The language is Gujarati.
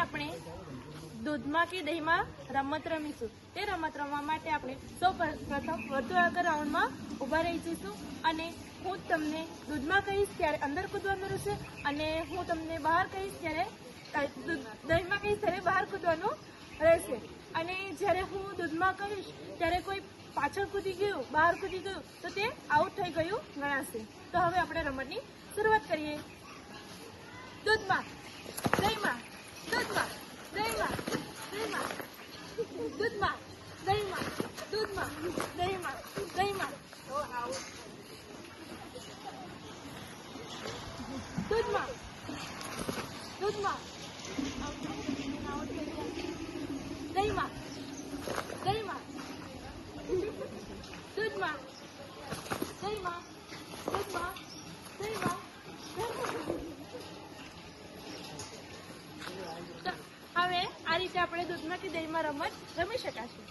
આપણે દૂધમાં કે દહીંમાં રમત રમીશું। તે રમત રમવા માટે આપણે સૌ પ્રથમ વર્તુળાકાર રાઉન્ડમાં ઊભા રહી જઈશું અને હું તમને દૂધમાં કહીશ ત્યારે અંદર કૂદવાનું રહેશે અને હું તમને બહાર કહીશ ત્યારે દહીંમાં કહીશ ત્યારે બહાર કૂદવાનું રહેશે। અને જ્યારે હું દૂધમાં કહીશ ત્યારે કોઈ પાછળ કૂદી ગયું, બહાર કૂદી ગયું તો તે આઉટ થઈ ગયું ગણાશે। તો હવે આપણે રમતની શરૂઆત કરીએ। દૂધમાં, દહીંમાં, દૂધમાં, દહીંમાં, દહીંમાં, દૂધમાં, દહીંમાં, દૂધમાં, દહીંમાં, દહીંમાં, દૂધમાં, દૂધમાં, દહીંમાં, દહીંમાં, દૂધમાં, દહીંમાં, દૂધમાં, દહીંમાં। હવે આ રીતે આપણે દૂધમાં કે દહીંમાં રમત રમી શકાશે।